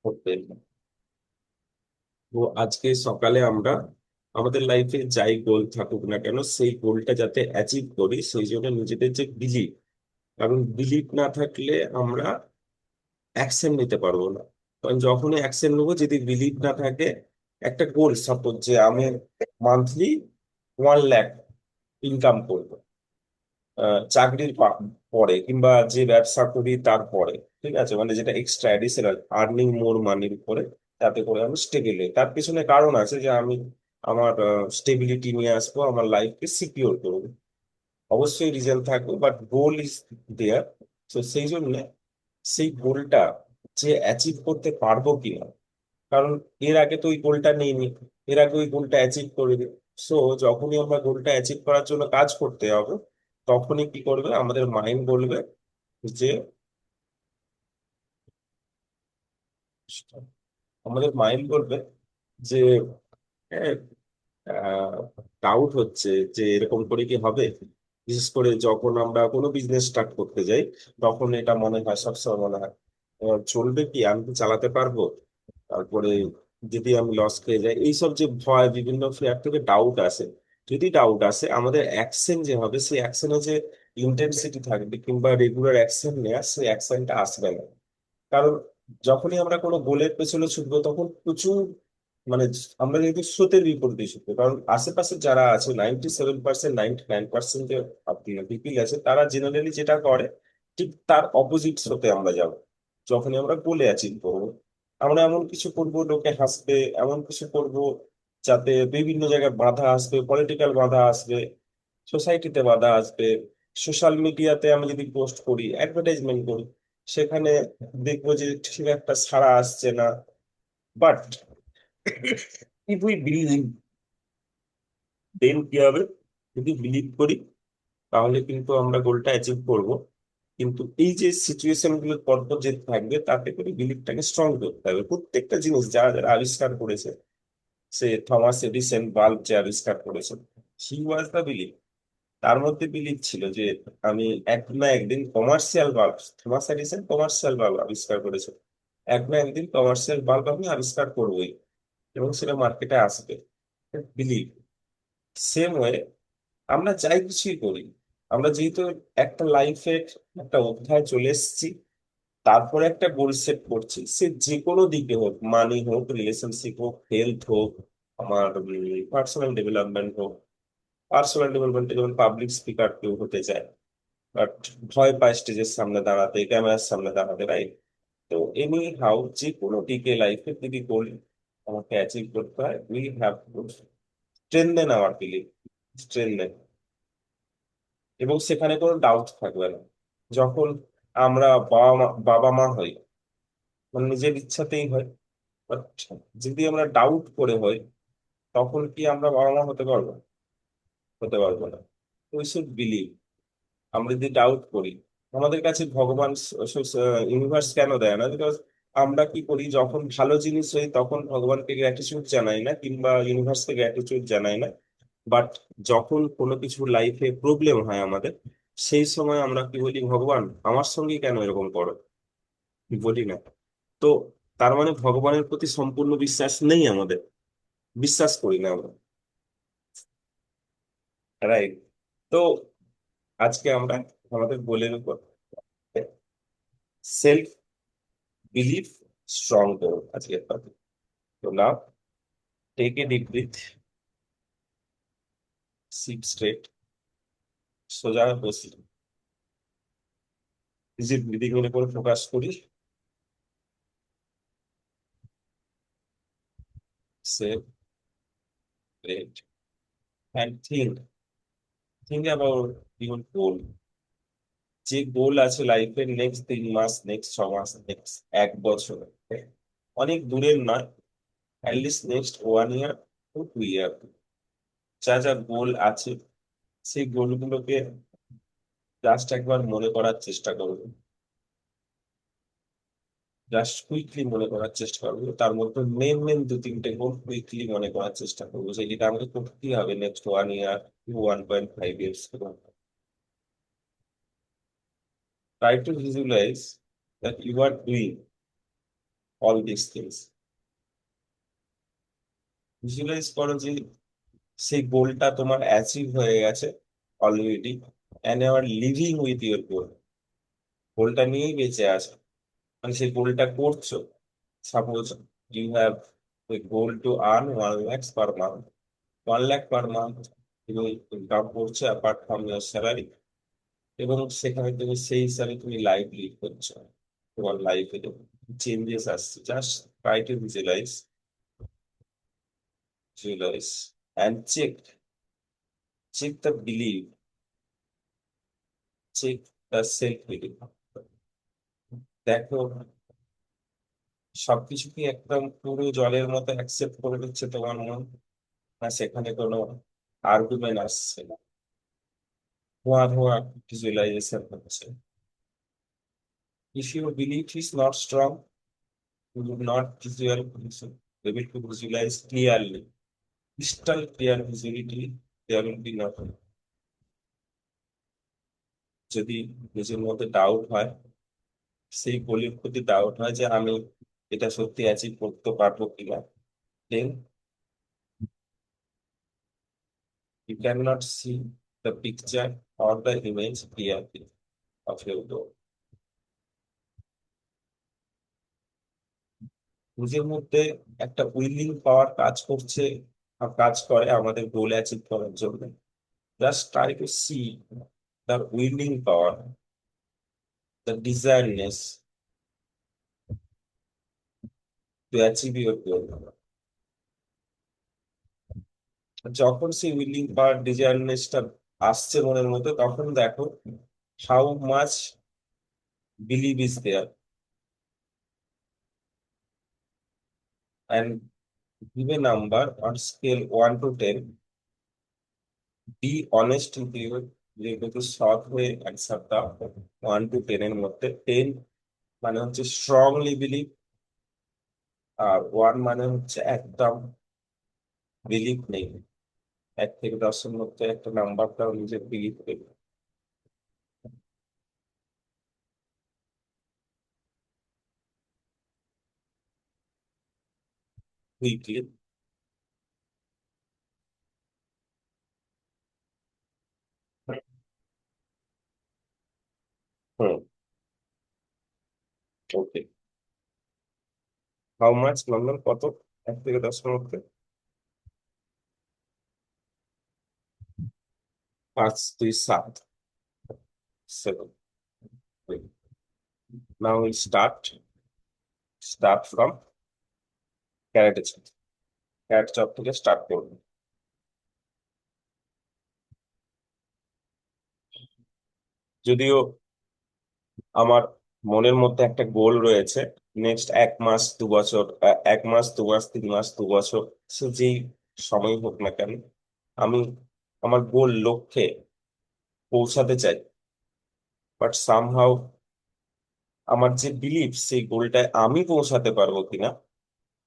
করতে। তো আজকে সকালে আমরা আমাদের লাইফে যাই গোল থাকুক না কেন সেই গোলটা যাতে অ্যাচিভ করি সেই জন্য নিজেদের যে বিলিভ, কারণ বিলিভ না থাকলে আমরা অ্যাকশন নিতে পারবো না। কারণ যখনই অ্যাকশন নেবো যদি বিলিভ না থাকে, একটা গোল সাপোজ যে আমি মান্থলি 1 লাখ ইনকাম করবো, চাকরির পরে কিংবা যে ব্যবসা করি তারপরে, ঠিক আছে, মানে যেটা এক্সট্রা অ্যাডিশনাল আর্নিং মোর মানির উপরে, তাতে করে আমি স্টেবল। তার পিছনে কারণ আছে যে আমি আমার স্টেবিলিটি নিয়ে আসবো, আমার লাইফকে সিকিউর করবো। অবশ্যই রিজন থাকবে বাট গোল ইজ দেয়ার। তো সেই জন্য সেই গোলটা যে অ্যাচিভ করতে পারবো কিনা, কারণ এর আগে তো ওই গোলটা নেইনি, এর আগে ওই গোলটা অ্যাচিভ করিনি। সো যখনই আমরা গোলটা অ্যাচিভ করার জন্য কাজ করতে হবে, তখনই কি করবে, আমাদের মাইন্ড বলবে যে, আমাদের মাইন্ড বলবে যে ডাউট হচ্ছে যে এরকম করে কি হবে। বিশেষ করে যখন আমরা কোনো বিজনেস স্টার্ট করতে যাই, তখন এটা মনে হয়, সবসময় মনে হয় চলবে কি, আমি কি চালাতে পারবো, তারপরে যদি আমি লস খেয়ে যাই, এইসব যে ভয়, বিভিন্ন ফিয়ার থেকে ডাউট আসে। যদি ডাউট আসে, আমাদের অ্যাকশন যে হবে সেই অ্যাকশনে যে ইন্টেন্সিটি থাকবে কিংবা রেগুলার অ্যাকশন নেওয়া, সেই অ্যাকশনটা আসবে না। কারণ যখনই আমরা কোনো গোলের পেছনে ছুটবো তখন প্রচুর, মানে আমরা যেহেতু স্রোতের বিপরীতে ছুটবো, কারণ আশেপাশে যারা আছে 97%, 99% যে পিপিল আছে, তারা জেনারেলি যেটা করে ঠিক তার অপোজিট স্রোতে আমরা যাব। যখনই আমরা গোলে অ্যাচিভ করবো, আমরা এমন কিছু করব লোকে হাসবে, এমন কিছু করব যাতে বিভিন্ন জায়গায় বাধা আসবে, পলিটিক্যাল বাধা আসবে, সোসাইটিতে বাধা আসবে, সোশ্যাল মিডিয়াতে আমি যদি পোস্ট করি, অ্যাডভার্টাইজমেন্ট করি, সেখানে দেখবো যে ঠিক একটা সাড়া আসছে না। বাট ইফ উই বিলিভ, দেন কি হবে, যদি বিলিভ করি তাহলে কিন্তু আমরা গোলটা অ্যাচিভ করব। কিন্তু এই যে সিচুয়েশন গুলো পরপর যেতে থাকবে, তাতে করে বিলিভটাকে স্ট্রং করতে হবে। প্রত্যেকটা জিনিস যারা যারা আবিষ্কার করেছে, সে থমাস এডিসন বাল্ব যে আবিষ্কার করেছে, হি ওয়াজ দ্য বিলিভ। তার মধ্যে বিলিভ ছিল যে আমি এক না একদিন commercial bulb, Thomas Edison commercial bulb আবিষ্কার করেছে, এক না একদিন কমার্শিয়াল বাল্ব আমি আবিষ্কার করবোই এবং সেটা মার্কেটে আসবে। বিলিভ। সেম ওয়ে আমরা যাই কিছুই করি, আমরা যেহেতু একটা লাইফের একটা অধ্যায় চলে এসেছি, তারপরে একটা গোল সেট করছি, সে যে কোনো দিকে হোক, মানি হোক, রিলেশনশিপ হোক, হেলথ হোক, আমার পার্সোনাল ডেভেলপমেন্ট হোক। পার্সোনাল ডেভেলপমেন্টে যেমন পাবলিক স্পিকার কেউ হতে চায়, বাট ভয় পায় স্টেজের সামনে দাঁড়াতে, ক্যামেরার সামনে দাঁড়াতে, রাইট? তো এনি হাউ যে কোনো দিকে লাইফের দিকে গোল আমাকে অ্যাচিভ করতে হয়, we have to strengthen our belief, strengthen. এবং সেখানে কোনো ডাউট থাকবে না। যখন আমরা বাবা মা হই, মানে নিজের ইচ্ছাতেই হয়, বাট যদি আমরা ডাউট করে হই, তখন কি আমরা বাবা মা হতে পারবো? হতে পারবো না। We should believe. আমরা যদি ডাউট করি, আমাদের কাছে ভগবান, ইউনিভার্স কেন দেয় না? বিকজ আমরা কি করি, যখন ভালো জিনিস হয় তখন ভগবানকে গ্র্যাটিটিউড জানাই না কিংবা ইউনিভার্সকে গ্র্যাটিটিউড জানাই না। বাট যখন কোনো কিছু লাইফে প্রবলেম হয় আমাদের, সেই সময় আমরা কি বলি, ভগবান আমার সঙ্গে কেন এরকম করো, বলি না। তো তার মানে ভগবানের প্রতি সম্পূর্ণ বিশ্বাস নেই আমাদের, বিশ্বাস করি না আমরা, রাইট? তো আজকে আমরা আমাদের গোলের উপর সেলফ বিলিফ স্ট্রং করো আজকের টপিক। তো now, take a deep breath, sit straight, সোজা হয়ে বসি, ইজি ব্রিদিং এর উপর ফোকাস করি। Save, breathe, and think, think about your goal. যে গোল আছে লাইফের, নেক্সট 3 মাস, নেক্সট 6 মাস, নেক্সট 1 বছর, অনেক দূরের নয়, at least next 1 year to 2 year, যা যা গোল আছে সেই গোলগুলোকে জাস্ট একবার মনে করার চেষ্টা করবো, জাস্ট কুইকলি মনে করার চেষ্টা করবো। তার মধ্যে মেন মেন 2-3টে গোল কুইকলি মনে করার চেষ্টা করবো, যে এটা আমাকে করতেই হবে next 1 year, 1.5 years. Try to visualize that you are doing all this things. Visualize করো যে সেই গোলটা তোমার অ্যাচিভ হয়ে গেছে already, and you are living with your goal. গোলটা নিয়েই বেঁচে আছো, মানে সেই গোলটা করছো। Suppose you have a goal to earn 1 lakh per month, 1 lakh per month তুমি ইনকাম করছো অ্যাপার্ট ফ্রম ইয়ার স্যালারি, এবং সেখানে তুমি সেই হিসাবে তুমি লাইফ লিড করছো। তোমার লাইফে চেঞ্জেস আসছে, just try to visualize, visualize and check, check the belief, check the self belief. দেখো সবকিছু কি একদম পুরো জলের মতো অ্যাকসেপ্ট করে নিচ্ছে তোমার মন, না সেখানে কোনো আর্গুমেন্ট আসছে না, ধোঁয়া ধোঁয়া ভিজুয়ালাইজেশন হচ্ছে? If your belief is not strong, you will not able to visualize clearly, crystal clear visibility, there will be nothing. যদি নিজের মধ্যে ডাউট হয়, সেই গোলের প্রতি ডাউট হয় যে আমি এটা সত্যি অ্যাচিভ করতে পারবো কিনা, then you cannot see the picture or the image clearly of your goal. নিজের মধ্যে একটা উইলিং পাওয়ার কাজ করছে, আর কাজ করে আমাদের গোল অ্যাচিভ করার জন্য। Just try to see the winning power, the desiredness to achieve your goal. যখন সেই উইলিং পাওয়ার ডিজায়ারনেসটা আসছে মনের মধ্যে, তখন দেখো how much belief is there, and give a number on scale 1 to 10. Be honest with you, যেহেতু সৎ হয়ে অ্যান্সার দাও। 1 to 10 এর মধ্যে 10 মানে হচ্ছে স্ট্রংলি বিলিভ, আর 1 মানে হচ্ছে একদম বিলিভ নেই। 1 থেকে 10-এর মধ্যে একটা নাম্বারটাও নিজের বিলিভ করবে weekly. Hmm, okay. How much বললাম, কত? 1 থেকে 10-এর মধ্যে 5, 2, 7, 7। নাও উইল স্টার্ট ফ্রম ক্যারেটে চপ। ক্যারেট চপ থেকে স্টার্ট করবো। যদিও আমার মনের মধ্যে একটা গোল রয়েছে, নেক্সট 1 মাস 2 বছর, 1 মাস 2 মাস 3 মাস 2 বছর, সে যেই সময় হোক না কেন, আমি আমার গোল লক্ষ্যে পৌঁছাতে চাই। বাট সামহাউ আমার যে বিলিফ সেই গোলটায় আমি পৌঁছাতে পারবো কিনা,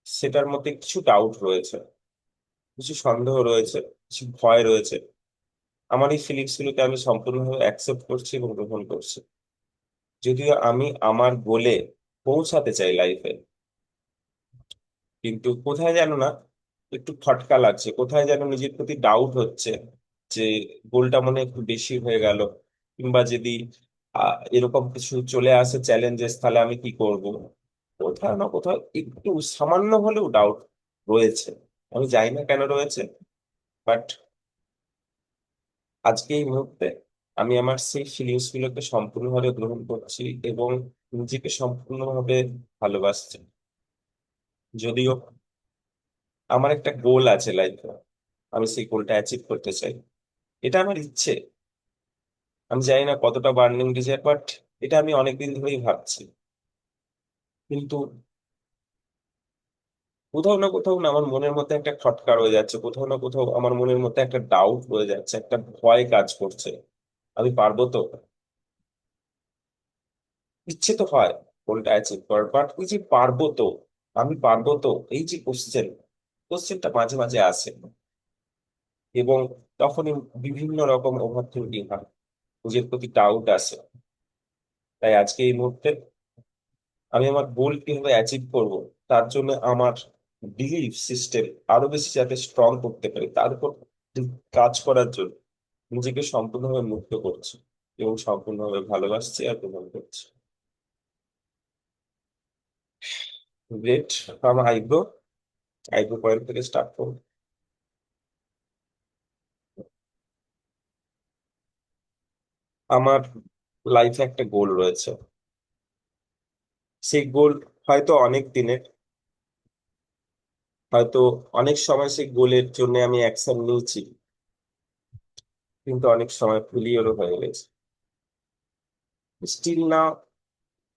সেটার মধ্যে কিছু ডাউট রয়েছে, কিছু সন্দেহ রয়েছে, কিছু ভয় রয়েছে। আমার এই ফিলিংস গুলোকে আমি সম্পূর্ণভাবে অ্যাকসেপ্ট করছি এবং গ্রহণ করছি। যদিও আমি আমার গোলে পৌঁছাতে চাই লাইফে, কিন্তু কোথায় যেন না একটু খটকা লাগছে, কোথায় যেন নিজের প্রতি ডাউট হচ্ছে যে গোলটা মনে হয় একটু বেশি হয়ে গেল, কিংবা যদি এরকম কিছু চলে আসে চ্যালেঞ্জেস, তাহলে আমি কি করব। কোথাও না কোথাও একটু সামান্য হলেও ডাউট রয়েছে। আমি জানি না কেন রয়েছে, বাট আজকে এই মুহূর্তে আমি আমার সেই ফিলিংস গুলোকে সম্পূর্ণভাবে গ্রহণ করছি এবং নিজেকে সম্পূর্ণভাবে ভালোবাসছি। যদিও আমার একটা গোল আছে লাইফে, আমি সেই গোলটা অ্যাচিভ করতে চাই, এটা আমার ইচ্ছে। আমি জানি না কতটা বার্নিং ডিজায়ার, বাট এটা আমি অনেকদিন ধরেই ভাবছি। কিন্তু কোথাও না কোথাও না আমার মনের মধ্যে একটা খটকা রয়ে যাচ্ছে, কোথাও না কোথাও আমার মনের মধ্যে একটা ডাউট রয়ে যাচ্ছে, একটা ভয় কাজ করছে। আমি পারবো তো? ইচ্ছে তো হয় গোলটা অ্যাচিভ করার, বাট এই যে পারবো তো, আমি পারবো তো, এই যে কোশ্চেনটা মাঝে মাঝে আসে, এবং তখনই বিভিন্ন রকম ওভার থিঙ্কিং হয়, নিজের প্রতি ডাউট আসে। তাই আজকে এই মুহূর্তে আমি আমার গোল কিভাবে অ্যাচিভ করব, তার জন্য আমার বিলিফ সিস্টেম আরো বেশি যাতে স্ট্রং করতে পারি, তার উপর কাজ করার জন্য নিজেকে সম্পূর্ণভাবে মুক্ত করছি এবং সম্পূর্ণভাবে ভালোবাসছি আর গ্রহণ করছি। গ্রেট। আমার আইব্রো, আইব্রো পয়েন্ট থেকে স্টার্ট করবো। আমার লাইফে একটা গোল রয়েছে। সেই গোল হয়তো অনেক দিনের, হয়তো অনেক সময় সেই গোলের জন্য আমি অ্যাকশন নিয়েছি, কিন্তু অনেক সময় ফেলিওরও হয়ে গেছে। স্টিল না,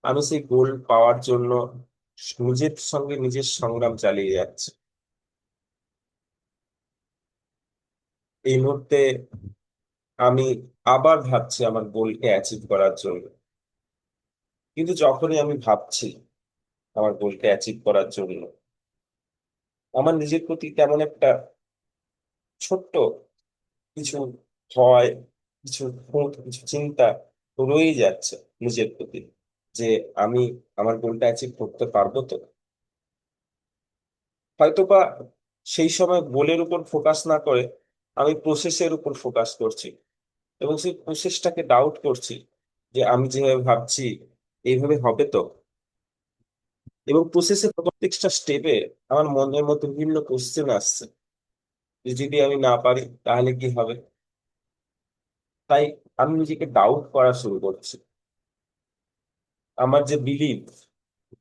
আমি সেই গোল পাওয়ার জন্য নিজের সঙ্গে নিজের সংগ্রাম চালিয়ে যাচ্ছি। এই মুহূর্তে আমি আবার ভাবছি আমার গোলকে অ্যাচিভ করার জন্য। কিন্তু যখনই আমি ভাবছি আমার গোলকে অ্যাচিভ করার জন্য, আমার নিজের প্রতি কেমন একটা ছোট্ট কিছু ভয়, কিছু খুঁত, কিছু চিন্তা তো রয়েই যাচ্ছে নিজের প্রতি, যে আমি আমার গোলটা অ্যাচিভ করতে পারবো তো। হয়তোবা সেই সময় গোলের উপর ফোকাস না করে আমি প্রসেসের উপর ফোকাস করছি, এবং সেই প্রসেসটাকে ডাউট করছি যে আমি যেভাবে ভাবছি এইভাবে হবে তো। এবং প্রসেসের প্রত্যেকটা স্টেপে আমার মনের মধ্যে বিভিন্ন কোশ্চেন আসছে, যে যদি আমি না পারি তাহলে কি হবে। তাই আমি নিজেকে ডাউট করা শুরু করছি। আমার যে বিলিভ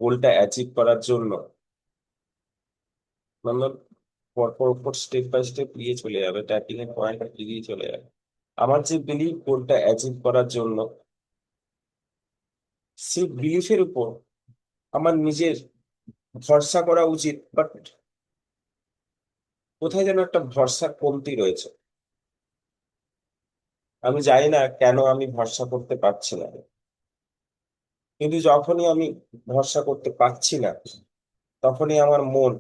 গোলটা অ্যাচিভ করার জন্য, মানে পর পর পর স্টেপ বাই স্টেপ নিয়ে চলে যাবে, ট্যাপিং এর পয়েন্ট এগিয়ে চলে যাবে। আমার যে বিলিভ গোলটা অ্যাচিভ করার জন্য, সেই বিলিফের উপর আমার নিজের ভরসা করা উচিত, বাট কোথায় যেন একটা ভরসার কমতি রয়েছে। আমি জানি না কেন আমি ভরসা করতে পারছি না, কিন্তু যখনই আমি ভরসা করতে পারছি না, তখনই আমার মন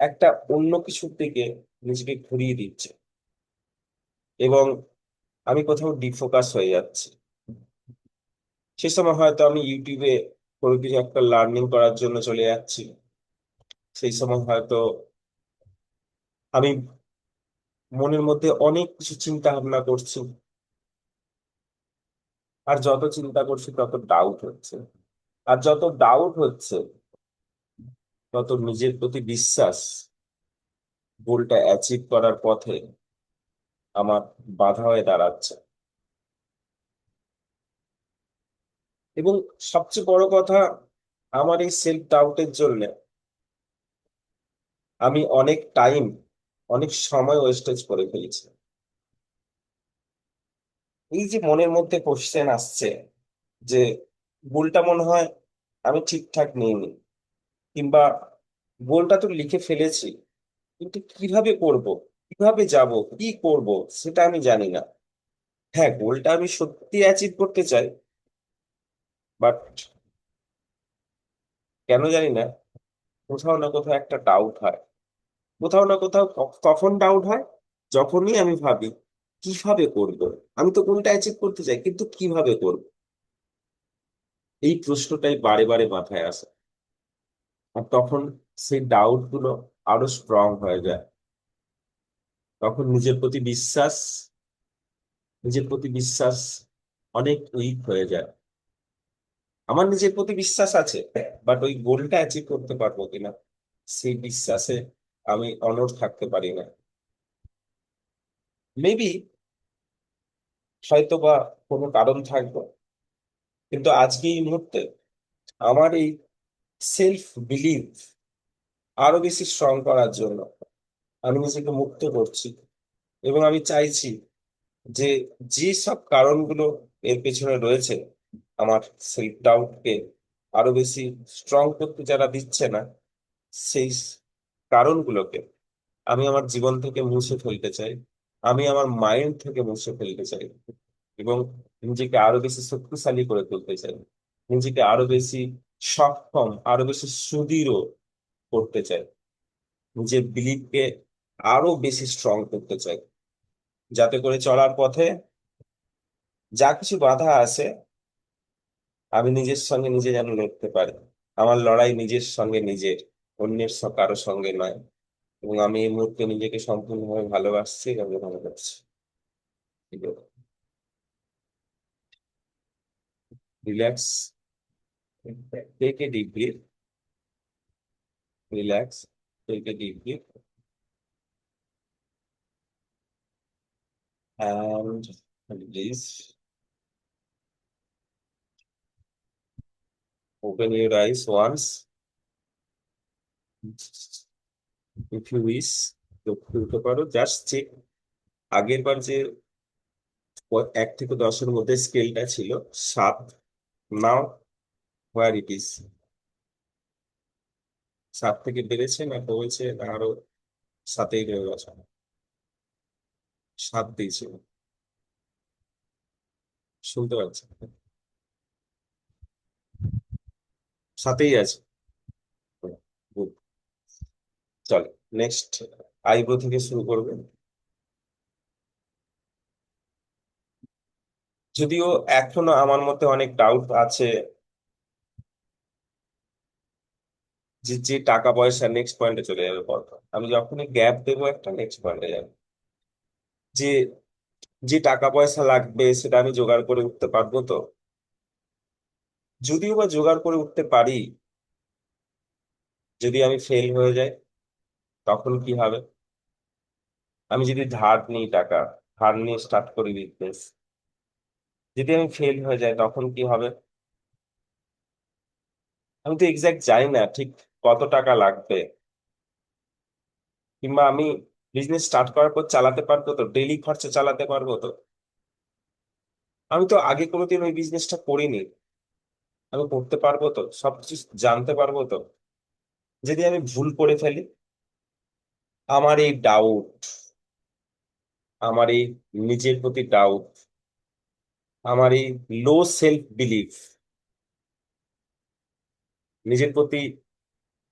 একটা অন্য কিছুর দিকে নিজেকে ঘুরিয়ে দিচ্ছে, এবং আমি কোথাও ডিফোকাস হয়ে যাচ্ছি। সে সময় হয়তো আমি ইউটিউবে কোনো কিছু একটা লার্নিং করার জন্য চলে যাচ্ছি। সেই সময় হয়তো আমি মনের মধ্যে অনেক কিছু চিন্তা ভাবনা করছি, আর যত চিন্তা করছি তত ডাউট হচ্ছে, আর যত ডাউট হচ্ছে তত নিজের প্রতি বিশ্বাস গোলটা অ্যাচিভ করার পথে আমার বাধা হয়ে দাঁড়াচ্ছে। এবং সবচেয়ে বড় কথা, আমার এই সেলফ ডাউটের জন্য আমি অনেক টাইম, অনেক সময় ওয়েস্টেজ করে ফেলেছি। এই যে মনের মধ্যে কোশ্চেন আসছে যে গোলটা মনে হয় আমি ঠিকঠাক নিইনি, কিংবা গোলটা তো লিখে ফেলেছি, কিন্তু কিভাবে করব, কিভাবে যাব, কি করব সেটা আমি জানি না। হ্যাঁ, গোলটা আমি সত্যি অ্যাচিভ করতে চাই, বাট কেন জানি না কোথাও না কোথাও একটা ডাউট হয়। কোথাও না কোথাও কখন ডাউট হয়, যখনই আমি ভাবি কিভাবে করব। আমি তো গোলটা অ্যাচিভ করতে চাই, কিন্তু কিভাবে করব, এই প্রশ্নটাই বারে বারে মাথায় আসে। আর তখন সেই ডাউট গুলো আরো স্ট্রং হয়ে যায়। তখন নিজের প্রতি বিশ্বাস অনেক উইক হয়ে যায়। আমার নিজের প্রতি বিশ্বাস আছে, বাট ওই গোলটা অ্যাচিভ করতে পারবো কিনা সেই বিশ্বাসে আমি অনড় থাকতে পারি না। মেবি হয়তো বা কোনো কারণ থাকবে, কিন্তু আজকে এই মুহূর্তে আমার এই সেলফ বিলিভ আরো বেশি স্ট্রং করার জন্য আমি নিজেকে মুক্ত করছি, এবং আমি চাইছি যে যে সব কারণগুলো এর পেছনে রয়েছে আমার সেলফ ডাউটকে আরো বেশি স্ট্রং করতে যারা দিচ্ছে না, সেই কারণগুলোকে আমি আমার জীবন থেকে মুছে ফেলতে চাই। আমি আমার মাইন্ড থেকে মুছে ফেলতে চাই, এবং নিজেকে আরো বেশি শক্তিশালী করে তুলতে চাই। নিজেকে আরো বেশি সক্ষম, আরো বেশি সুদৃঢ় করতে চাই। নিজের বিলিফকে আরো বেশি স্ট্রং করতে চাই, যাতে করে চলার পথে যা কিছু বাধা আছে আমি নিজের সঙ্গে নিজে যেন লড়তে পারি। আমার লড়াই নিজের সঙ্গে নিজের, অন্যের কারোর সঙ্গে নয়। এবং আমি এই মুহূর্তে নিজেকে সম্পূর্ণভাবে ভালোবাসছি এবং ভালো করছি। Relax, take a deep breath, relax, take a deep breath, and release. Open your eyes once. If you wish, চোখ খুলতে পারো, জাস্ট চেক। আগের বার যে 1 থেকে 10-এর মধ্যে স্কেলটা ছিল 7, নাও হোয়ার ইট ইজ? 7 থেকে বেড়েছে না কমেছে, না আরো 7এই রয়ে গেছে? 7 দিয়েছিল, শুনতে পাচ্ছি। 7এই আছে। Good. চলো, নেক্সট আইব্রো থেকে শুরু করবে। যদিও এখনো আমার মধ্যে অনেক ডাউট আছে যে যে টাকা পয়সা নেক্সট পয়েন্টে চলে যাবে পর, আমি যখনই গ্যাপ দেবো একটা নেক্সট পয়েন্টে যাবে। যে যে টাকা পয়সা লাগবে সেটা আমি জোগাড় করে উঠতে পারবো তো? যদিও বা জোগাড় করে উঠতে পারি, যদি আমি ফেল হয়ে যাই তখন কি হবে? আমি যদি ধার নিই টাকা, ধার নিয়ে স্টার্ট করি বিজনেস, যদি আমি ফেল হয়ে যাই তখন কি হবে? আমি তো এক্সাক্ট জানি না ঠিক কত টাকা লাগবে, কিংবা আমি বিজনেস স্টার্ট করার পর চালাতে পারবো তো, ডেইলি খরচা চালাতে পারবো তো? আমি তো আগে কোনোদিন ওই বিজনেসটা করিনি, আমি করতে পারবো তো, সবকিছু জানতে পারবো তো? যদি আমি ভুল করে ফেলি, আমার এই ডাউট, আমার এই নিজের প্রতি ডাউট, আমার এই লো সেলফ বিলিফ, নিজের প্রতি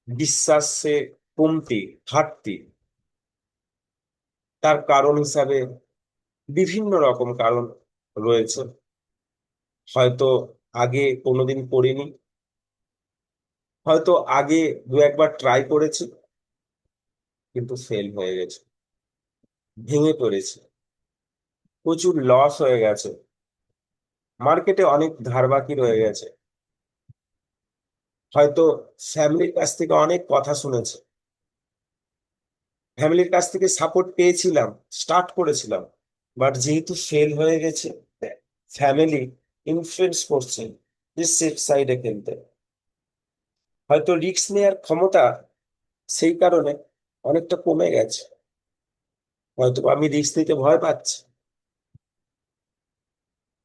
বিশ্বাসে কমতি, ঘাটতি, তার কারণ হিসাবে বিভিন্ন রকম কারণ রয়েছে। হয়তো আগে কোনোদিন করিনি, হয়তো আগে 2-1বার ট্রাই করেছি কিন্তু ফেল হয়ে গেছে, ভেঙে পড়েছে, প্রচুর লস হয়ে গেছে, মার্কেটে অনেক ধার বাকি রয়ে গেছে, হয়তো ফ্যামিলির কাছ থেকে অনেক কথা শুনেছে, ফ্যামিলির কাছ থেকে সাপোর্ট পেয়েছিলাম, স্টার্ট করেছিলাম, বাট যেহেতু ফেল হয়ে গেছে, ফ্যামিলি ইনফ্লুয়েন্স করছে যে সেফ সাইডে খেলতে। হয়তো রিস্ক নেওয়ার ক্ষমতা সেই কারণে অনেকটা কমে গেছে, হয়তো আমি রিস্ক নিতে ভয় পাচ্ছি।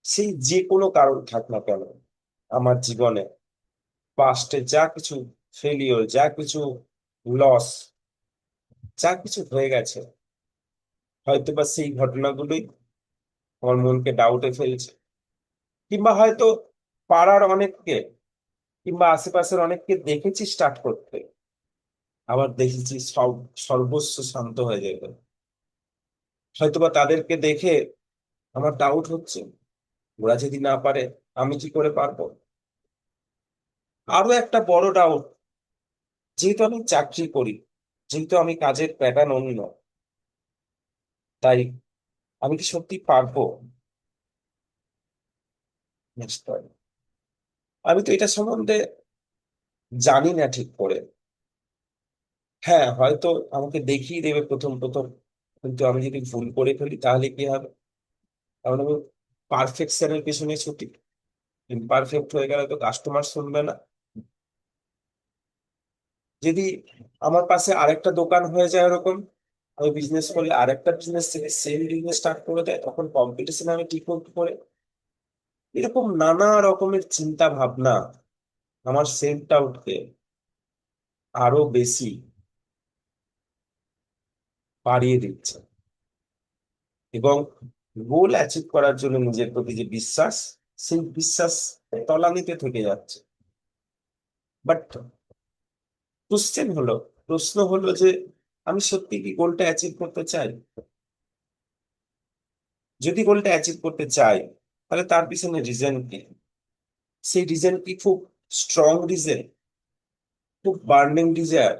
সেই যে কোনো কারণ থাক না কেন, আমার জীবনে পাস্টে যা কিছু ফেলিওর, যা কিছু লস, যা কিছু হয়ে গেছে, হয়তো বা সেই ঘটনাগুলোই আমার মনকে ডাউটে ফেলছে। কিংবা হয়তো পাড়ার অনেককে, কিংবা আশেপাশের অনেককে দেখেছি স্টার্ট করতে, আবার দেখেছি সব সর্বস্ব শান্ত হয়ে যেত। হয়তোবা তাদেরকে দেখে আমার ডাউট হচ্ছে, ওরা যদি না পারে আমি কি করে পারবো? আরো একটা বড় ডাউট, যেহেতু আমি চাকরি করি, যেহেতু আমি কাজের প্যাটার্ন অন্য, তাই আমি কি সত্যি পারবো? নিশ্চয়। আমি তো এটা সম্বন্ধে জানি না ঠিক করে। হ্যাঁ, হয়তো আমাকে দেখিয়ে দেবে প্রথম প্রথম, কিন্তু আমি যদি ভুল করে ফেলি তাহলে কি হবে? কারণ আমি পারফেকশনের পিছনে ছুটি, ইমপারফেক্ট হয়ে গেলে তো কাস্টমার শুনবে না। যদি আমার পাশে আরেকটা দোকান হয়ে যায় ওরকম, আমি বিজনেস করলে আরেকটা বিজনেস থেকে সেম বিজনেস স্টার্ট করে দেয়, তখন কম্পিটিশন আমি ঠিক করতে পারে। এরকম নানা রকমের চিন্তা ভাবনা আমার সেলফ ডাউটকে আরো বেশি বাড়িয়ে দিচ্ছে, এবং গোল অ্যাচিভ করার জন্য নিজের প্রতি যে বিশ্বাস, সেই বিশ্বাস তলানিতে থেকে যাচ্ছে। বাট কোশ্চেন হলো, প্রশ্ন হলো যে আমি সত্যি কি গোলটা অ্যাচিভ করতে চাই? যদি গোলটা অ্যাচিভ করতে চাই, তাহলে তার পিছনে রিজন কি? সেই রিজন কি খুব স্ট্রং রিজন, খুব বার্নিং ডিজায়ার,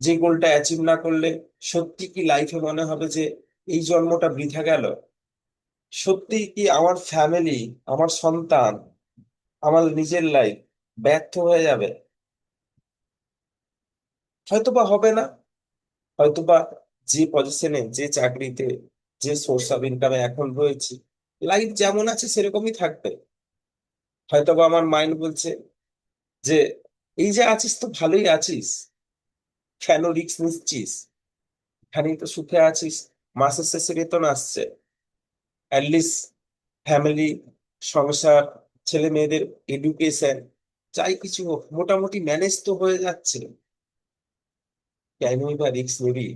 যে গোলটা অ্যাচিভ না করলে সত্যি কি লাইফে মনে হবে যে এই জন্মটা বৃথা গেল? সত্যি কি আমার ফ্যামিলি, আমার সন্তান, আমার নিজের লাইফ ব্যর্থ হয়ে যাবে? হয়তো বা হবে না। হয়তোবা যে পজিশনে, যে চাকরিতে, যে সোর্স অফ ইনকামে এখন রয়েছে, লাইফ যেমন আছে সেরকমই থাকবে। হয়তোবা আমার মাইন্ড বলছে যে এই যে আছিস তো ভালোই আছিস, কেন রিস্ক নিচ্ছিস? এখানেই তো সুখে আছিস, মাসের শেষে বেতন আসছে, অ্যাটলিস্ট ফ্যামিলি, সংসার, ছেলে মেয়েদের এডুকেশন, যাই কিছু হোক মোটামুটি ম্যানেজ তো হয়ে যাচ্ছে। কেনই বা রিস্ক নিবি?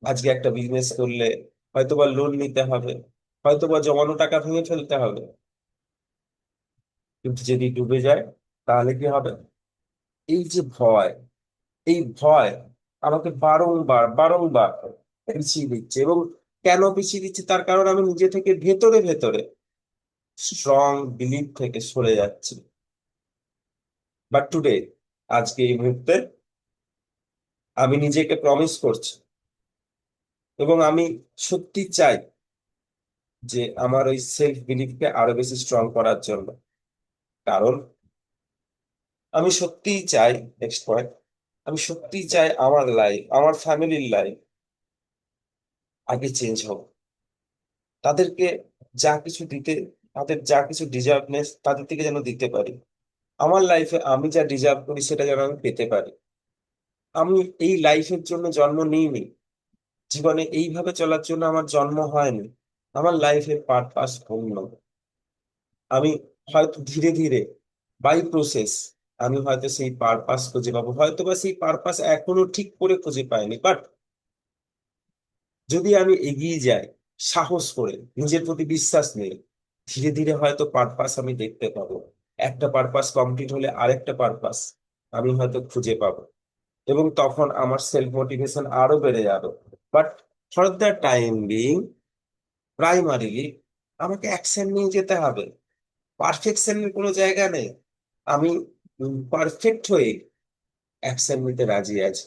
আজকে একটা বিজনেস করলে হয়তোবা লোন নিতে হবে, হয়তোবা জমানো টাকা ভেঙে ফেলতে হবে, কিন্তু যদি ডুবে যায় তাহলে কি হবে? এই যে ভয়, এই ভয় আমাকে বারংবার বারংবার পিছিয়ে দিচ্ছে। এবং কেন পিছিয়ে দিচ্ছে তার কারণ আমি নিজে থেকে ভেতরে ভেতরে স্ট্রং বিলিভ থেকে সরে যাচ্ছি। বাট টুডে, আজকে এই মুহূর্তে আমি নিজেকে প্রমিস করছি, এবং আমি সত্যি চাই যে আমার ওই সেলফ বিলিফকে আরো বেশি স্ট্রং করার জন্য। কারণ আমি সত্যিই চাই, নেক্সট পয়েন্ট, আমি সত্যিই চাই আমার লাইফ, আমার ফ্যামিলির লাইফ আগে চেঞ্জ হোক। তাদেরকে যা কিছু দিতে, তাদের যা কিছু ডিজার্ভনেস তাদের থেকে যেন দিতে পারি। আমার লাইফে আমি যা ডিজার্ভ করি সেটা যেন আমি পেতে পারি। আমি এই লাইফের জন্য জন্ম নিইনি, জীবনে এইভাবে চলার জন্য আমার জন্ম হয়নি। আমার লাইফের পারপাস অন্য। আমি হয়তো ধীরে ধীরে, বাই প্রসেস, আমি হয়তো সেই পারপাস খুঁজে পাবো। হয়তো বা সেই পারপাস এখনো ঠিক করে খুঁজে পাইনি, বাট যদি আমি এগিয়ে যাই সাহস করে, নিজের প্রতি বিশ্বাস নেই, ধীরে ধীরে হয়তো পারপাস আমি দেখতে পাবো। একটা পারপাস কমপ্লিট হলে আরেকটা পারপাস আমি হয়তো খুঁজে পাবো, এবং তখন আমার সেলফ মোটিভেশন আরো বেড়ে যাবে। But for the time being, primarily আমাকে অ্যাকশন নিয়ে যেতে হবে। পারফেকশনের কোনো জায়গা নেই। আমি পারফেক্ট হয়ে অ্যাকশন নিতে রাজি আছি,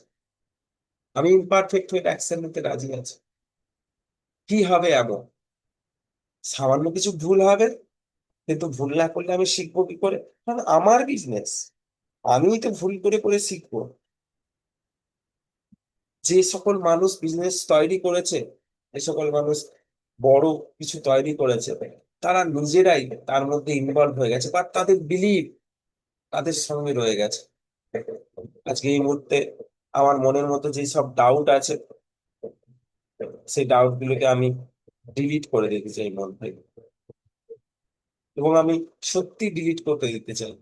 আমি ইমপারফেক্ট হয়ে অ্যাকশন নিতে রাজি আছি। কি হবে এমন? সামান্য কিছু ভুল হবে, কিন্তু ভুল না করলে আমি শিখবো কি করে? কারণ আমার বিজনেস, আমিই তো ভুল করে করে শিখবো। যে সকল মানুষ বিজনেস তৈরি করেছে, যে সকল মানুষ বড় কিছু তৈরি করেছে, তারা নিজেরাই তার মধ্যে ইনভলভ হয়ে গেছে, বা তাদের বিলিভ তাদের সঙ্গে রয়ে গেছে। আজকে এই মুহূর্তে আমার মনের মধ্যে যে সব ডাউট আছে, সেই ডাউট গুলোকে আমি ডিলিট করে দিতে চাই মন থেকে। এবং আমি সত্যি ডিলিট করতে দিতে চাই।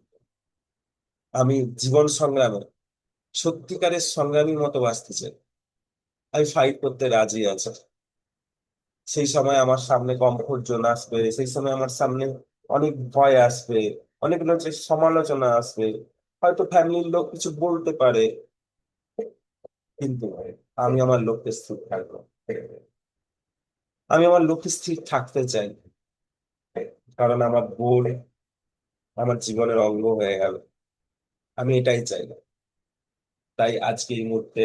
আমি জীবন সংগ্রামে সত্যিকারের সংগ্রামীর মতো বাঁচতে চাই। আমি ফাইট করতে রাজি আছি। সেই সময় আমার সামনে কমফোর্ট জোন আসবে, সেই সময় আমার সামনে অনেক ভয় আসবে, অনেক লোকের সমালোচনা আসবে, হয়তো ফ্যামিলির লোক কিছু বলতে পারে, কিন্তু আমি আমার লক্ষ্যে স্থির থাকবো। আমি আমার লক্ষ্যে স্থির থাকতে চাই, কারণ আমার গোল আমার জীবনের অঙ্গ হয়ে গেল। আমি এটাই চাই না। তাই আজকে এই মুহূর্তে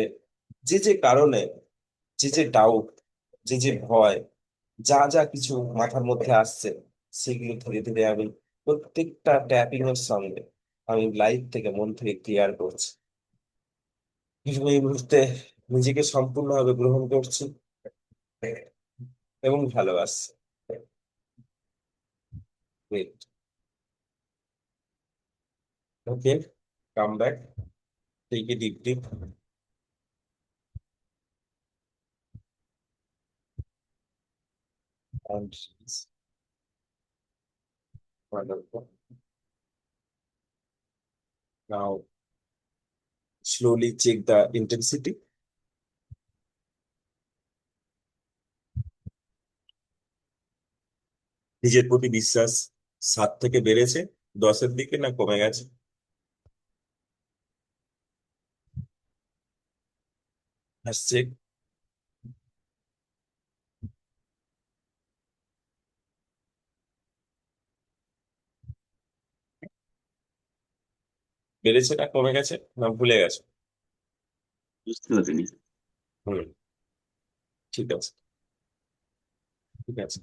যে যে কারণে, যে যে ডাউট, যে যে ভয়, যা যা কিছু মাথার মধ্যে আসছে, সেগুলো ধীরে ধীরে আমি প্রত্যেকটা ট্যাপিং এর সঙ্গে আমি লাইফ থেকে, মন থেকে ক্লিয়ার করছি। এবং এই মুহূর্তে নিজেকে সম্পূর্ণভাবে গ্রহণ করছি এবং ভালোবাসছি। Okay, come back, take a deep deep, and wonderful. Now slowly check the intensity. নিজের প্রতি বিশ্বাস 7 থেকে বেড়েছে 10-এর দিকে, না কমে গেছে? আসছে। বেড়েছে না কমে গেছে না ভুলে গেছো? বুঝতে পারিনি। হুম। ঠিক আছে, ঠিক আছে,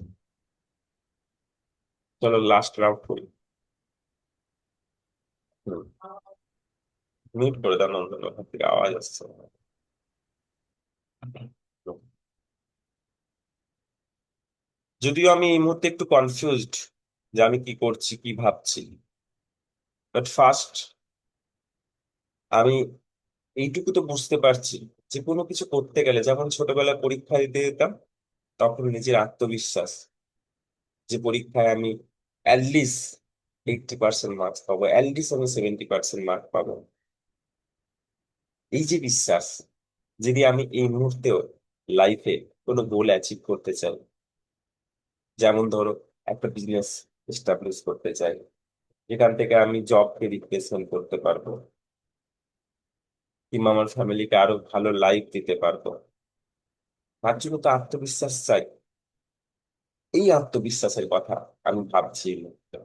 চলো লাস্ট রাউন্ড করি। হুম। মিউট করে দাও, নন্দন ওখান থেকে আওয়াজ আসছে। যদিও আমি এই মুহূর্তে একটু কনফিউজড যে আমি কি করছি কি ভাবছি, বাট ফার্স্ট আমি এইটুকু তো বুঝতে পারছি যে কোনো কিছু করতে গেলে, যখন ছোটবেলায় পরীক্ষা দিতে যেতাম তখন নিজের আত্মবিশ্বাস যে পরীক্ষায় আমি অ্যাটলিস্ট 80% মার্কস পাবো, অ্যাটলিস্ট আমি 70% মার্ক পাবো, এই যে বিশ্বাস, যদি আমি এই মুহূর্তেও লাইফে কোনো গোল অ্যাচিভ করতে চাই, যেমন ধরো একটা বিজনেস এস্টাবলিশ করতে চাই যেখান থেকে আমি জবকে রিপ্লেসমেন্ট করতে পারবো, কিংবা আমার ফ্যামিলিকে আরো ভালো লাইফ দিতে পারবো, তার জন্য তো আত্মবিশ্বাস চাই। এই আত্মবিশ্বাসের কথা আমি ভাবছি এই মুহূর্তে।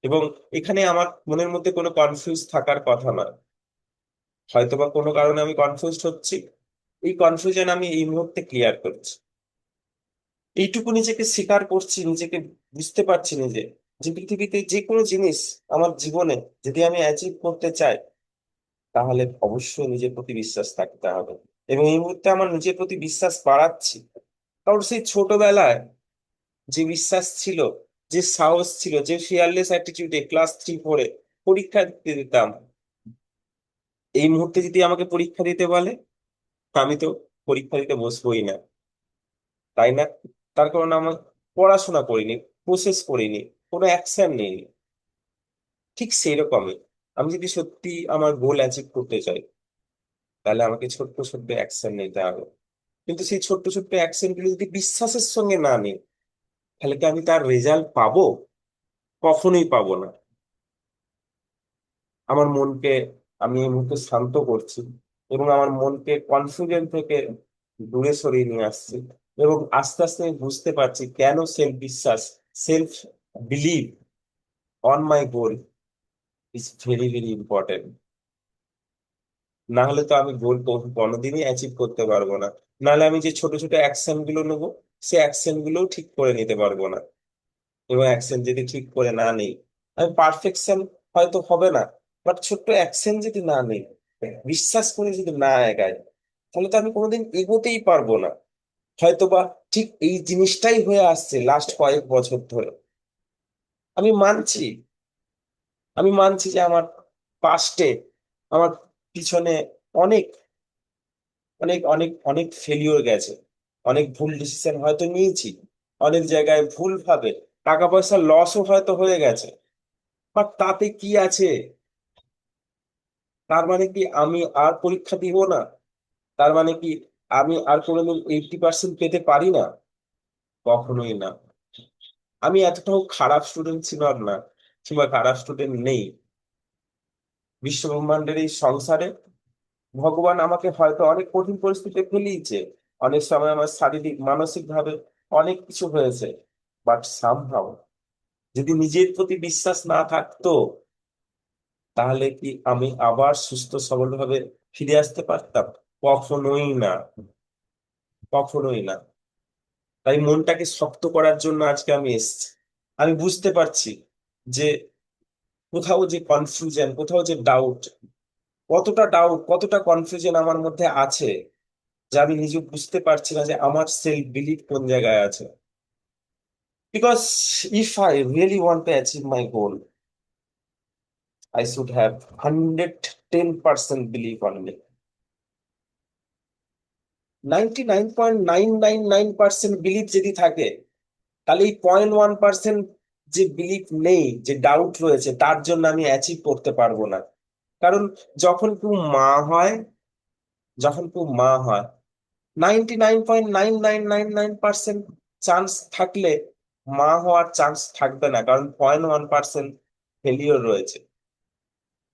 এবং এখানে আমার মনের মধ্যে কোনো কনফিউজ থাকার কথা না, হয়তোবা কোনো কারণে আমি কনফিউজড হচ্ছি, এই কনফিউশন আমি এই মুহূর্তে ক্লিয়ার করছি, এইটুকু নিজেকে স্বীকার করছি, নিজেকে বুঝতে পারছি নিজে যে পৃথিবীতে যে কোনো জিনিস আমার জীবনে যদি আমি অ্যাচিভ করতে চাই তাহলে অবশ্যই নিজের প্রতি বিশ্বাস থাকতে হবে। এবং এই মুহূর্তে আমার নিজের প্রতি বিশ্বাস বাড়াচ্ছি, কারণ সেই ছোটবেলায় যে বিশ্বাস ছিল, যে সাহস ছিল, যে ফিয়ারলেস অ্যাটিটিউডে ক্লাস 3-4 পরীক্ষা দিতে দিতাম, এই মুহূর্তে যদি আমাকে পরীক্ষা দিতে বলে আমি তো পরীক্ষা দিতে বসবোই না, তাই না? তার কারণ আমার পড়াশোনা করিনি, প্রসেস করিনি, কোনো অ্যাকশন নিইনি। ঠিক সেই রকমই আমি যদি সত্যি আমার গোল অ্যাচিভ করতে চাই তাহলে আমাকে ছোট্ট ছোট্ট অ্যাকশন নিতে হবে। কিন্তু সেই ছোট্ট ছোট্ট অ্যাকশন গুলো যদি বিশ্বাসের সঙ্গে না নিই তাহলে কি আমি তার রেজাল্ট পাবো? কখনোই পাবো না। আমার মনকে আমি এই মুহূর্তে শান্ত করছি এবং আমার মনকে কনফিউশন থেকে দূরে সরিয়ে নিয়ে আসছি, এবং আস্তে আস্তে আমি বুঝতে পারছি কেন সেলফ বিশ্বাস, self believe on my goal is very very important. না হলে তো আমি গোল কোনোদিনই অ্যাচিভ করতে পারবো না। নাহলে আমি যে ছোট ছোট অ্যাকশন গুলো নেবো সে অ্যাকশন গুলোও ঠিক করে নিতে পারবো না। এবং অ্যাকশন যদি ঠিক করে না নেই, আমি পারফেকশন হয়তো হবে না, বাট ছোট্ট অ্যাকশন যদি না নেই, বিশ্বাস করে যদি না এগাই, তাহলে তো আমি কোনোদিন এগোতেই পারবো না। হয়তোবা ঠিক এই জিনিসটাই হয়ে আসছে লাস্ট কয়েক বছর ধরে। আমি মানছি, আমি মানছি যে আমার পাস্টে, আমার পিছনে অনেক অনেক অনেক অনেক ফেলিওর গেছে, অনেক ভুল ডিসিশন হয়তো নিয়েছি, অনেক জায়গায় ভুল ভাবে টাকা পয়সা লসও হয়তো হয়ে গেছে, বাট তাতে কি আছে? তার মানে কি আমি আর পরীক্ষা দিব না? তার মানে কি আমি আর কোনোদিন 80% পেতে পারি না? কখনোই না। আমি এতটাও খারাপ স্টুডেন্ট ছিলাম না, কিংবা খারাপ স্টুডেন্ট নেই। বিশ্ব ব্রহ্মাণ্ডের এই সংসারে ভগবান আমাকে হয়তো অনেক কঠিন পরিস্থিতিতে ফেলিয়েছে, অনেক সময় আমার শারীরিক মানসিক ভাবে অনেক কিছু হয়েছে, বাট সামহাও যদি নিজের প্রতি বিশ্বাস না থাকতো তাহলে কি আমি আবার সুস্থ সবল ভাবে ফিরে আসতে পারতাম? কখনোই না, কখনোই না। তাই মনটাকে শক্ত করার জন্য আজকে আমি এসেছি। আমি বুঝতে পারছি যে কোথাও যে কনফিউশন, কোথাও যে ডাউট, কতটা কনফিউশন আমার মধ্যে আছে, যে আমি নিজে বুঝতে পারছি না যে আমার সেলফ বিলিভ কোন জায়গায় আছে। Because if I really want to achieve my goal, I should have 110% believe on me. 99.999% believe যদি থাকে, তাহলে এই 0.1% যে বিলিভ নেই, যে ডাউট রয়েছে, তার জন্য আমি অ্যাচিভ করতে পারবো না। কারণ যখন কেউ মা হয়, যখন কেউ মা হয়, 99.99999% চান্স থাকলে মা হওয়ার চান্স থাকবে না, কারণ 0.1% ফেলিওর রয়েছে।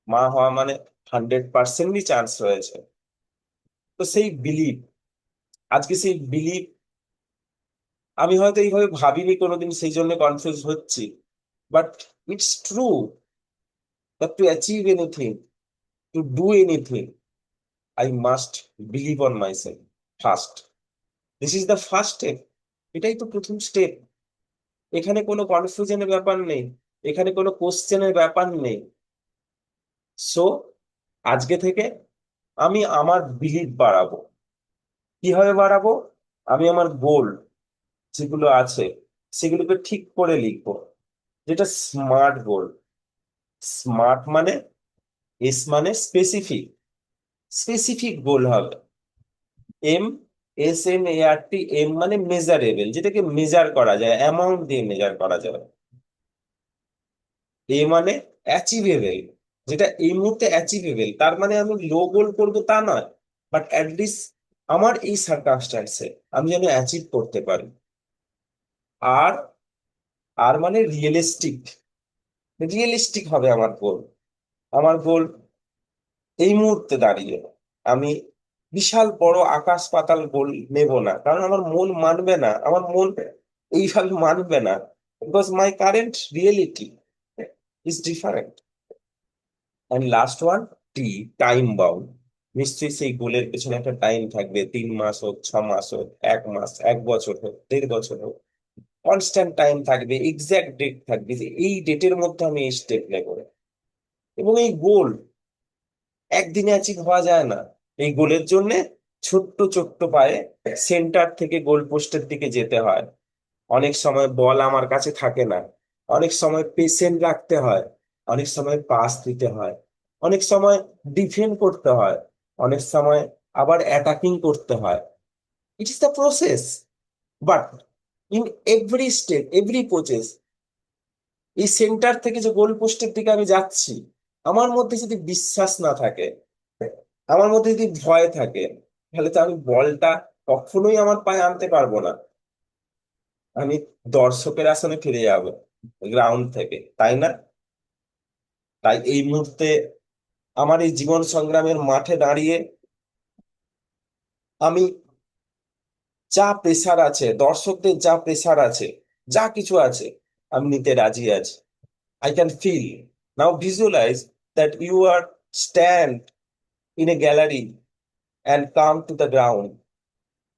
মা হওয়া মানে 100%ই চান্স রয়েছে। তো সেই বিলিভ, আজকে সেই বিলিভ আমি হয়তো এইভাবে ভাবিনি কোনোদিন, সেই জন্য কনফিউজ হচ্ছি, but it's true. But to achieve anything, to do anything, I must believe on myself first. This is the first step. এটাই তো প্রথম স্টেপ। এখানে কোনো কনফিউশনের ব্যাপার নেই, এখানে কোনো কোশ্চেনের ব্যাপার নেই। সো আজকে থেকে আমি আমার বিলিভ বাড়াবো। কিভাবে বাড়াবো? আমি আমার গোল যেগুলো আছে সেগুলোকে ঠিক করে লিখবো, যেটা স্মার্ট গোল। স্মার্ট মানে, এস মানে স্পেসিফিক, স্পেসিফিক গোল হবে। এম, SMART, এম মানে মেজারেবল, যেটাকে মেজার করা যায়, অ্যামাউন্ট দিয়ে মেজার করা যায়। এ মানে অ্যাচিভেবল, যেটা এই মুহূর্তে অ্যাচিভেবল। তার মানে আমি লো গোল করবো তা নয়, বাট অ্যাটলিস্ট আমার এই সার্কামস্ট্যান্সে আমি যেন অ্যাচিভ করতে পারি। আর আর মানে রিয়েলিস্টিক, রিয়েলিস্টিক হবে আমার গোল। আমার গোল এই মুহূর্তে দাঁড়িয়ে আমি বিশাল বড় আকাশ পাতাল গোল নেব না, কারণ আমার মন মানবে না, আমার মন এইভাবে মানবে না, because my current reality is different. And last one, time bound. নিশ্চয়ই সেই গোলের পেছনে একটা টাইম থাকবে, 3 মাস হোক, 6 মাস হোক, 1 মাস, 1 বছর হোক, 1.5 বছর হোক, কনস্ট্যান্ট টাইম থাকবে, এক্সাক্ট ডেট থাকবে যে এই ডেটের মধ্যে আমি এই স্টেপ নেব। এবং এই গোল একদিনে অ্যাচিভ হওয়া যায় না। এই গোলের জন্য ছোট্ট ছোট্ট পায়ে সেন্টার থেকে গোল পোস্টের দিকে যেতে হয়। অনেক সময় বল আমার কাছে থাকে না, অনেক সময় পেশেন্ট রাখতে হয়, অনেক সময় পাস দিতে হয়, অনেক সময় ডিফেন্ড করতে হয়, অনেক সময় আবার অ্যাটাকিং করতে হয়। It is the process. But in every step, every process, এই সেন্টার থেকে যে গোল পোস্টের দিকে আমি যাচ্ছি, আমার মধ্যে যদি বিশ্বাস না থাকে, আমার মধ্যে যদি ভয় থাকে, তাহলে তো আমি বলটা কখনোই আমার পায়ে আনতে পারবো না। আমি দর্শকের আসনে ফিরে যাব গ্রাউন্ড থেকে, তাই না? তাই এই মুহূর্তে আমার এই জীবন সংগ্রামের মাঠে দাঁড়িয়ে আমি যা প্রেসার আছে, দর্শকদের যা প্রেসার আছে, যা কিছু আছে, আমি নিতে রাজি আছি। I can feel. Now visualize that you are stand in a gallery and come to the ground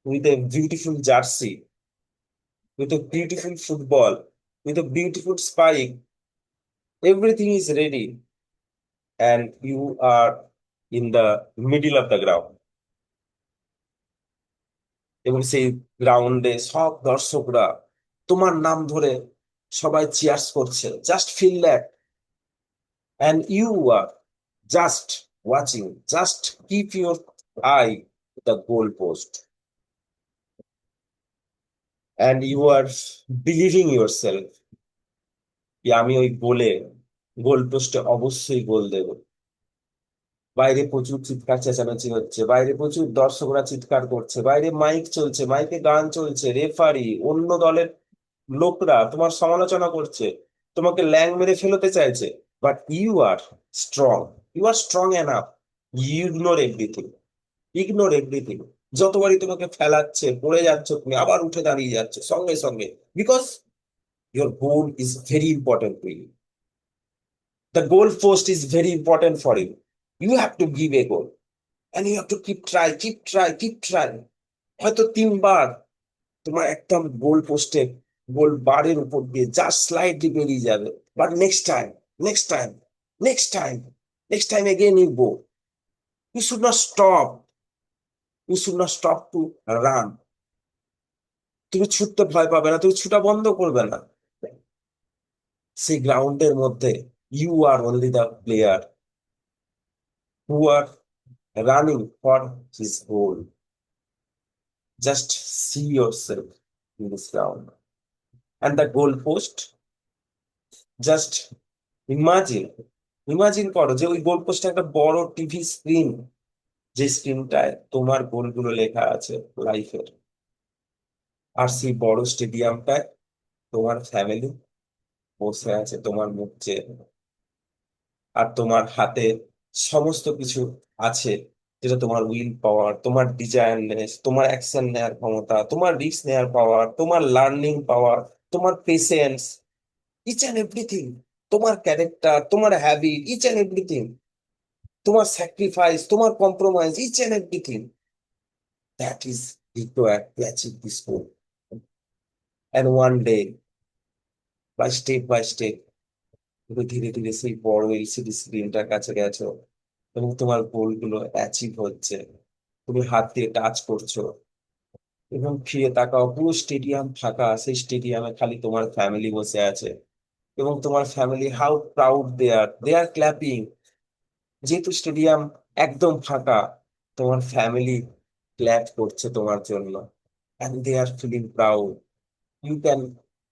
with a beautiful jersey, with a beautiful football, with a beautiful spike. Everything is ready, and you are in the middle of the ground. এবং সেই গ্রাউন্ডে সব দর্শকরা তোমার নাম ধরে সবাই cheers করছে। Just feel that, and you are just watching. Just keep your eye to the goal post, and you are believing yourself যে আমি ওই গোল পোস্টে অবশ্যই গোল দেব। বাইরে প্রচুর চিৎকার চেঁচামেচি হচ্ছে, বাইরে প্রচুর দর্শকরা চিৎকার করছে, বাইরে মাইক চলছে, মাইকে গান চলছে, রেফারি, অন্য দলের লোকরা তোমার সমালোচনা করছে, তোমাকে ল্যাং মেরে ফেলতে চাইছে। But you are strong, you are strong enough. You ignore everything, ignore everything. যতবারই তোমাকে ফেলাচ্ছে, পড়ে যাচ্ছ, তুমি আবার উঠে দাঁড়িয়ে যাচ্ছ সঙ্গে সঙ্গে, because your goal is very important to you. The goal post is very important for you. You have to give a goal, and you have to keep try, keep try, keep try. হয়তো 3 বার তোমার একদম গোল পোস্টে, গোল বারের উপর দিয়ে just slightly বেরিয়ে যাবে, but next time, next time, next time, next time again you go. You should not stop, you should not stop to run. তুমি ছুটতে ভয় পাবে না, তুমি ছুটা বন্ধ করবে না। সেই গ্রাউন্ডের মধ্যে you are only the player who are running for his goal. Just see your self in this ground and the goal post. Just imagine, imagine করো যে ওই গোল পোস্টে একটা বড় টিভি স্ক্রিন, যে স্ক্রিনটায় তোমার গোলগুলো লেখা আছে লাইফের। আর সেই বড় স্টেডিয়ামটায় তোমার ফ্যামিলি বসে আছে তোমার মুখ চেয়ে, আর তোমার হাতে সমস্ত কিছু আছে, যেটা তোমার উইল পাওয়ার, তোমার ডিজায়ারনেস, তোমার অ্যাকশন নেওয়ার ক্ষমতা, তোমার রিস্ক নেওয়ার পাওয়ার, তোমার লার্নিং পাওয়ার, তোমার পেশেন্স, ইচ অ্যান্ড এভরিথিং। তোমার ক্যারেক্টার, তোমার হ্যাবিট, ইচ অ্যান্ড এভরিথিং, তোমার স্যাক্রিফাইস, তোমার compromise, each and everything, that is required to achieve this goal. And one day, by step, তুমি ধীরে ধীরে সেই বড় এলসিডি স্ক্রিনটার কাছে গেছো এবং তোমার গোল গুলো অ্যাচিভ হচ্ছে। তুমি হাত দিয়ে টাচ করছো এবং ফিরে তাকাও, পুরো স্টেডিয়াম ফাঁকা, সেই স্টেডিয়ামে খালি তোমার ফ্যামিলি বসে আছে এবং তোমার family, how proud they are clapping. যেহেতু স্টেডিয়াম একদম ফাঁকা, তোমার ফ্যামিলি ক্ল্যাপ করছে তোমার জন্য, and they are feeling proud. You can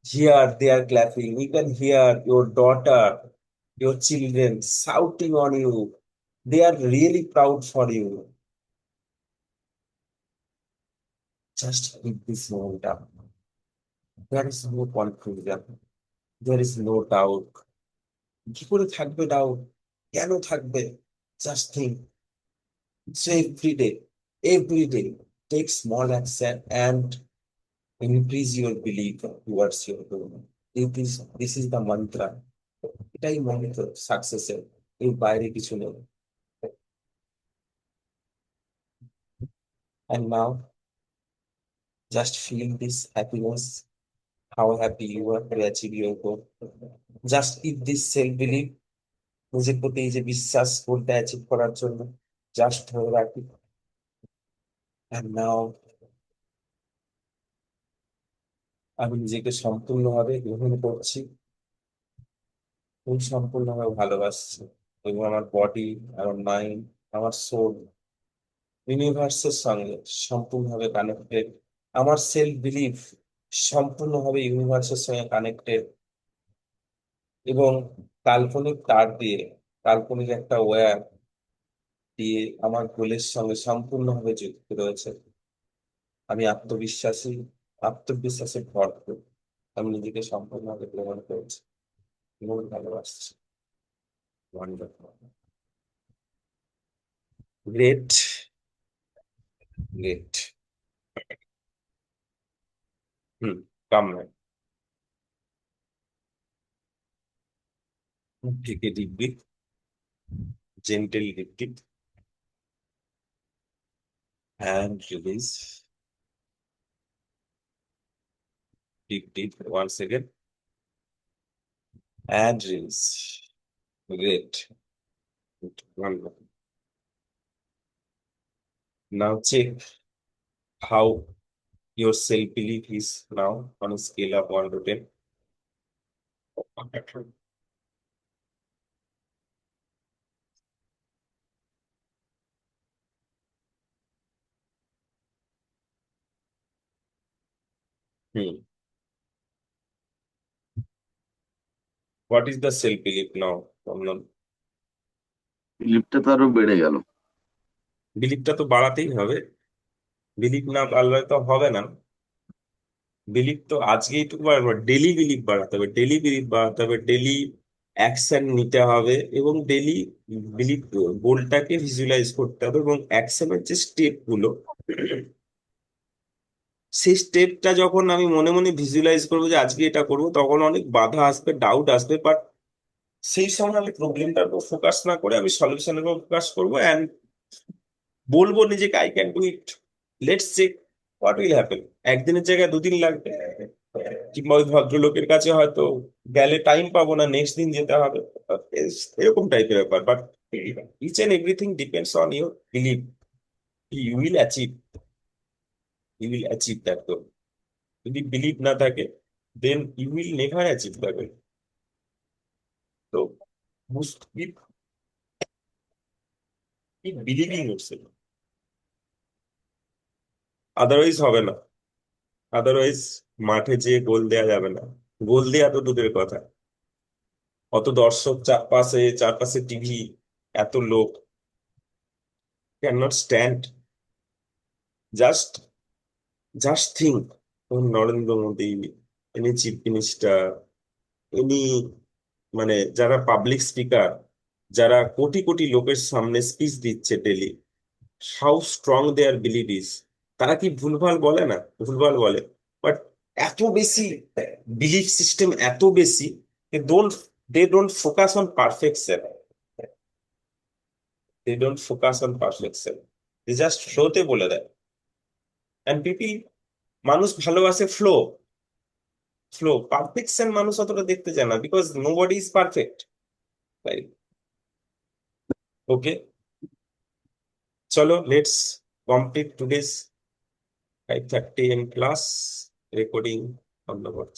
hear they are clapping. You can hear your daughter, your children shouting on you. They are really proud for you. Just keep this moment up. There is no confusion. There is no doubt. কি করে থাকবে doubt? কেন থাকবে? Just think. So every day, take small action and increase your belief towards your goal. This is the mantra. এটাই মন্ত্র সাকসেসের, এর বাইরে কিছু নেই। And now, just feel this happiness, how happy you are to achieve your goal. Just keep this self belief, নিজের প্রতি এই যে বিশ্বাস গোলটা অ্যাচিভ করার জন্য জাস্ট ধরে রাখি। And now, আমি নিজেকে সম্পূর্ণভাবে গ্রহণ করছি এবং সম্পূর্ণভাবে ভালোবাসছি, এবং আমার বডি, আমার মাইন্ড, আমার সোল ইউনিভার্সের সঙ্গে সম্পূর্ণভাবে কানেক্টেড। আমার সেলফ বিলিফ সম্পূর্ণভাবে ইউনিভার্সের সঙ্গে কানেক্টেড এবং কাল্পনিক তার দিয়ে, কাল্পনিক একটা ওয়্যার দিয়ে আমার গোলের সঙ্গে সম্পূর্ণভাবে যুক্ত রয়েছে। আমি আত্মবিশ্বাসী, আত্মবিশ্বাসে ভরপুর। আমি নিজেকে সম্পূর্ণভাবে গ্রহণ করেছি এবং ভালোবাসছি। Wonderful, great, great. Hmm, come man. Take a deep breath, gentle lift it and release. Deep once again and release. Great. Good. Wonderful. Now check how your self-belief is now on a scale of 1 to 10. Hmm. What is the self-belief now? লিফটটা তো আরো বেড়ে গেল। বিলিফটা তো বাড়াতেই হবে। Belief না বাড়লে তো হবে না। বিলিফ তো আজকেই তো বাড়াবো, ডেলি বিলিফ বাড়াতে হবে, ডেলি বিলিফ বাড়াতে হবে, ডেলি অ্যাকশন নিতে হবে এবং ডেলি বিলিফ গোলটাকে ভিজুয়ালাইজ করতে হবে এবং অ্যাকশনের যে স্টেপ গুলো, সেই স্টেপটা যখন আমি মনে মনে ভিজুয়ালাইজ করবো যে আজকে এটা করবো, তখন অনেক বাধা আসবে, ডাউট আসবে, বাট সেই সময় আমি প্রবলেমটার উপর ফোকাস না করে আমি সলিউশনের উপর ফোকাস করবো অ্যান্ড বলবো নিজেকে I can do it, let's check what will happen. একদিনের জায়গায় দুদিন লাগবে, কিংবা ওই ভদ্রলোকের কাছে হয়তো গেলে টাইম পাবো না, নেক্সট দিন যেতে হবে, এরকম টাইপের ব্যাপার। But each and everything depends on your believe, you will achieve, you will achieve that goal. যদি বিলিভ না থাকে, then you will never achieve the goal. তো keep keep believing yourself, otherwise হবে না। আদারওয়াইজ মাঠে যেয়ে গোল দেওয়া যাবে না। গোল দেওয়া তো দূরের কথা, অত দর্শক চারপাশে, চারপাশে টিভি, এত লোক, can not stand. Just just think, Narendra Modi, any chief minister, any, মানে যারা পাবলিক স্পিকার, যারা কোটি কোটি লোকের সামনে স্পিচ দিচ্ছে daily, how strong their belief is. তারা কি ভুলভাল বলে? না, ভুলভাল বলে, বাট এত বেশি বিলিফ সিস্টেম, এত বেশি, they don't focus on perfection. They don't focus on perfection. They just ফ্লোতে বলে দেয়। এন্ড পিপি, মানুষ ভালোবাসে ফ্লো। ফ্লো, পারফেকশন মানুষ অতটা দেখতে চায় না, because nobody is perfect, right? Okay, চলো let's complete today's 5:30 AM class recording বন্ধ করছি।